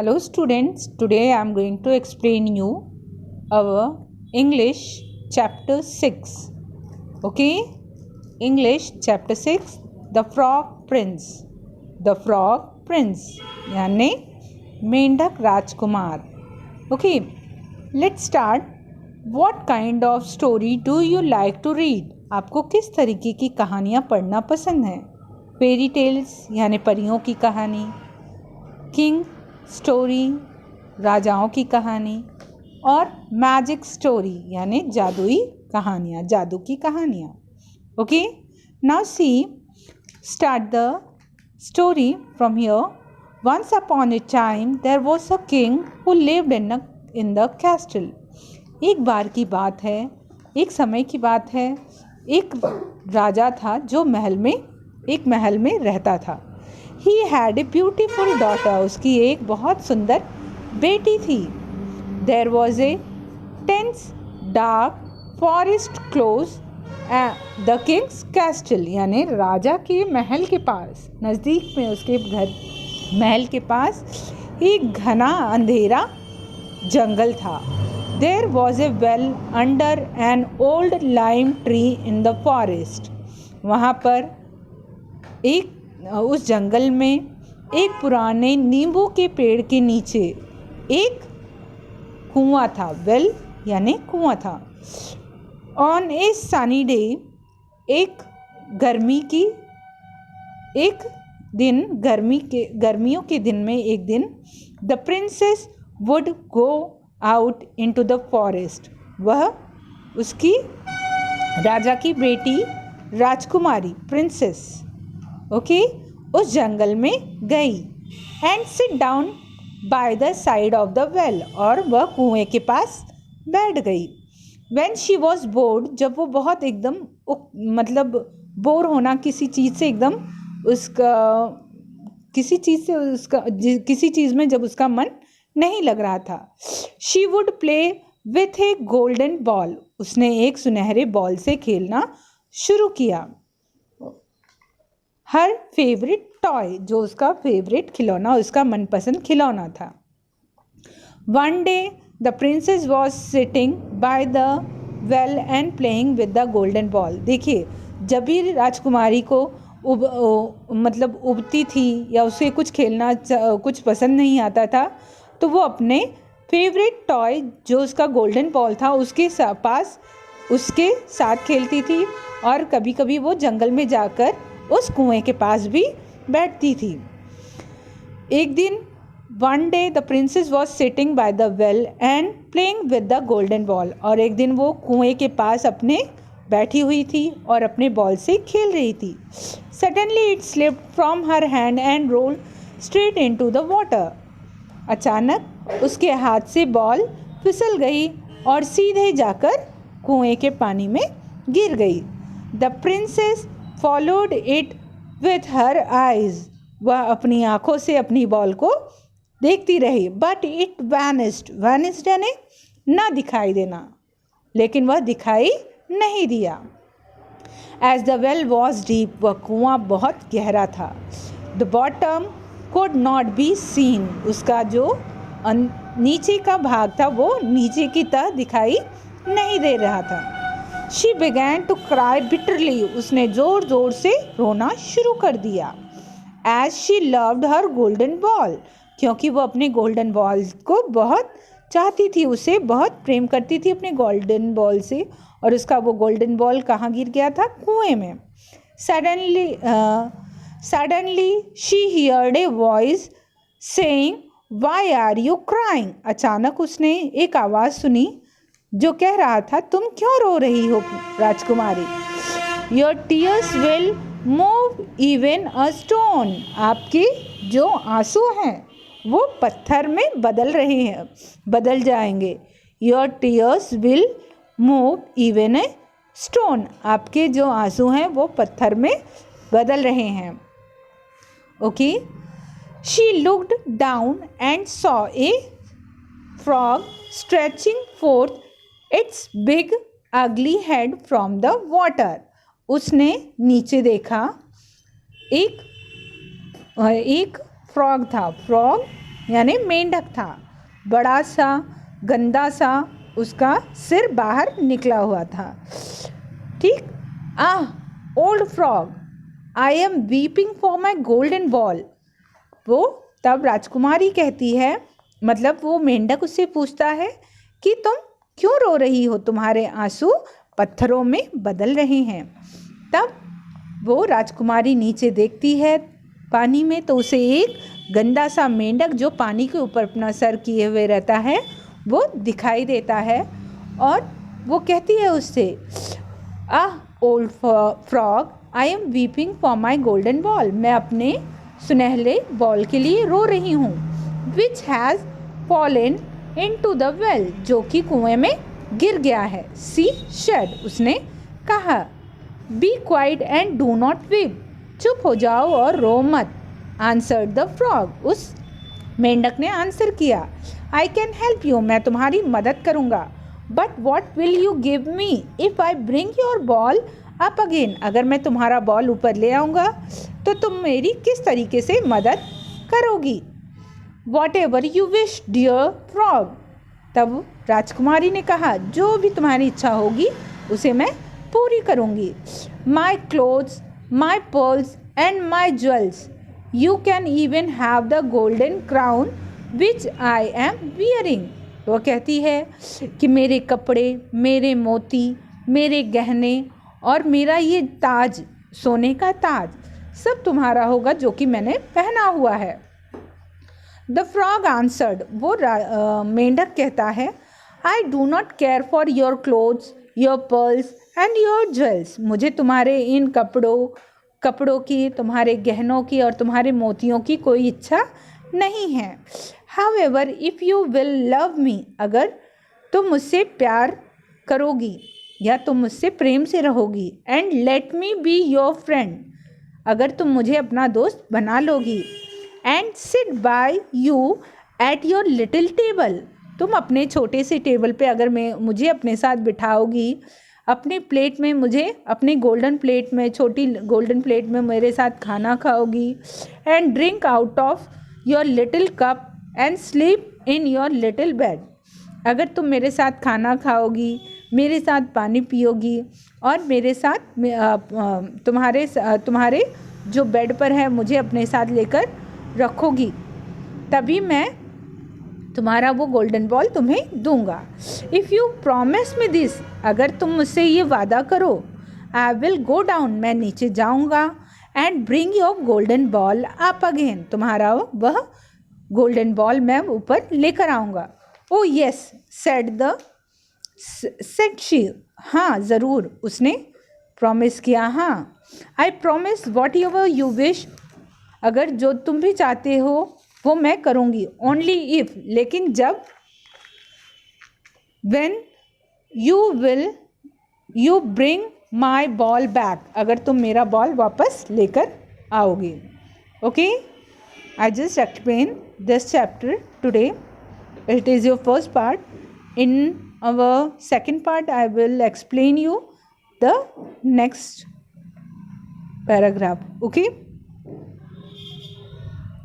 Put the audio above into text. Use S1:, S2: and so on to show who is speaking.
S1: Hello students, today I am going to explain you our English chapter 6. Okay? English chapter 6, The Frog Prince. The Frog Prince यानी मेंढक राजकुमार. Okay, let's start. What kind of story do you like to read? आपको किस तरीके की कहानियाँ पढ़ना पसंद है? फेरी टेल्स यानी परियों की कहानी, किंग स्टोरी राजाओं की कहानी, और मैजिक स्टोरी यानी जादुई कहानियाँ, जादू की कहानियाँ. Okay, now see start the story from here. Once upon a time there was a king who lived in the castle. एक बार की बात है, एक समय की बात है. एक राजा था जो एक महल में रहता था. He had a beautiful daughter. उसकी एक बहुत सुंदर बेटी थी. There was a dense dark forest close the king's castle. यानी राजा के महल के पास, नज़दीक में उसके घर महल के पास एक घना अंधेरा जंगल था. There was a well under an old lime tree in the forest. वहाँ पर उस जंगल में एक पुराने नींबू के पेड़ के नीचे एक कुआं था. वेल यानी कुआं था. ऑन ए सनी डे, गर्मियों के दिन में एक दिन, the princess would go out into the forest. वह उसकी राजा की बेटी राजकुमारी प्रिंसेस उस जंगल में गई. And sit down by the side of the well. और वह कुएं के पास बैठ गई. व्हेन शी वॉज बोर्ड, जब वो बहुत एकदम बोर होना किसी चीज़ में जब उसका मन नहीं लग रहा था. She would play with A golden ball. उसने एक सुनहरे बॉल से खेलना शुरू किया. हर फेवरेट टॉय, जो उसका फेवरेट खिलौना, उसका मनपसंद खिलौना था. One day the princess was sitting by the well and playing with the golden ball. देखिए, जब भी राजकुमारी को उबती थी या उसे कुछ खेलना कुछ पसंद नहीं आता था, तो वो अपने फेवरेट टॉय जो उसका गोल्डन बॉल था उसके साथ खेलती थी. और कभी कभी वो जंगल में जाकर उस कुएं के पास भी बैठती थी. एक दिन, one day the princess was sitting by the well and playing with the golden ball. और एक दिन वो कुएं के पास बैठी हुई थी और अपने बॉल से खेल रही थी. Suddenly it slipped from her hand and rolled straight into the water. अचानक उसके हाथ से बॉल फिसल गई और सीधे जाकर कुएं के पानी में गिर गई. The princess followed it with her eyes. वह अपनी आंखों से अपनी बॉल को देखती रही. बट इट वैनिस्ड यानी ना दिखाई देना, लेकिन वह दिखाई नहीं दिया. As the well was deep, वह कुआं बहुत गहरा था. The bottom could not be seen. उसका जो नीचे का भाग था वो नीचे की तरह दिखाई नहीं दे रहा था. She began to cry bitterly. उसने जोर जोर से रोना शुरू कर दिया. As she loved her golden ball. क्योंकि वो अपने गोल्डन बॉल को बहुत चाहती थी, उसे बहुत प्रेम करती थी अपने गोल्डन बॉल से. और उसका वो गोल्डन बॉल कहाँ गिर गया था? कुएं में. Suddenly she heard a voice saying, "Why are you crying?" अचानक उसने एक आवाज़ सुनी जो कह रहा था, तुम क्यों रो रही हो राजकुमारी? Your tears will move even a stone. आपके जो आंसू हैं वो पत्थर में बदल जाएंगे. Your tears will move even a stone. आपके जो आंसू हैं वो पत्थर में बदल रहे हैं. Okay? She looked down and saw a frog stretching forth its big ugly head from the water. उसने नीचे देखा, एक फ्रॉग था. फ्रॉग यानी मेंढक था, बड़ा सा गंदा सा उसका सिर बाहर निकला हुआ था। ठीक। Old frog, I am weeping for my golden ball. वो तब राजकुमारी कहती है, मतलब वो मेंढक उससे पूछता है कि तुम क्यों रो रही हो, तुम्हारे आंसू पत्थरों में बदल रहे हैं। तब वो राजकुमारी नीचे देखती है पानी में, तो उसे एक गंदा सा मेंढक जो पानी के ऊपर अपना सर किए हुए रहता है वो दिखाई देता है, और वो कहती है उससे, old frog, I am weeping for my golden ball. मैं अपने सुनहले बॉल के लिए रो रही हूँ। Which has fallen into the well, जो कि कुएं में गिर गया है। सी शेड, उसने कहा। Be quiet and do not weep, चुप हो जाओ और रो मत। आंसर्ड द फ्रॉग, उस मेंढक ने आंसर किया। आई कैन हेल्प यू, मैं तुम्हारी मदद करूँगा। But what will you give me if I bring your ball up again, अगर मैं तुम्हारा बॉल ऊपर ले आऊँगा तो तुम मेरी किस तरीके से मदद करोगी। Whatever you wish dear frog, तब राजकुमारी ने कहा, जो भी तुम्हारी इच्छा होगी उसे मैं पूरी करूँगी। My clothes, my pearls and my jewels, you can even have the golden crown which I am wearing. वो कहती है कि मेरे कपड़े, मेरे मोती, मेरे गहने और मेरा ये ताज, सोने का ताज, सब तुम्हारा होगा जो कि मैंने पहना हुआ है। द फ्रॉग आंसर्ड, वो मेंढक कहता है, I do not care for your clothes, your pearls and your jewels. मुझे तुम्हारे इन कपड़ों की, तुम्हारे गहनों की और तुम्हारे मोतियों की कोई इच्छा नहीं है। However if you will love me, अगर तुम मुझसे प्यार करोगी या तुम मुझसे प्रेम से रहोगी, and let me be your friend, अगर तुम मुझे अपना दोस्त बना लोगी, and sit by you at your little table, तुम अपने छोटे से टेबल पे अगर मुझे अपने साथ बिठाओगी, अपने प्लेट में मुझे, अपने गोल्डन प्लेट में, छोटी गोल्डन प्लेट में मेरे साथ खाना खाओगी, and drink out of your little cup and sleep in your little bed, अगर तुम मेरे साथ खाना खाओगी, मेरे साथ पानी पियोगी और मेरे साथ तुम्हारे जो बेड पर है मुझे अपने साथ लेकर रखोगी, तभी मैं तुम्हारा वो गोल्डन बॉल तुम्हें दूंगा। If you promise me this, अगर तुम मुझसे ये वादा करो, आई विल गो डाउन, मैं नीचे जाऊंगा, and bring your golden ball up again, तुम्हारा वह गोल्डन बॉल मैं ऊपर लेकर आऊँगा। ओ यस सेड शी, हाँ ज़रूर, उसने प्रॉमिस किया। हाँ, I promise what ever you wish, अगर जो तुम भी चाहते हो वो मैं करूँगी। ओनली इफ़, लेकिन जब, when you bring my ball back, अगर तुम मेरा बॉल वापस लेकर आओगी। Okay, I just explain this chapter today. It is your first part. In our second part, I will explain you the next paragraph. Okay.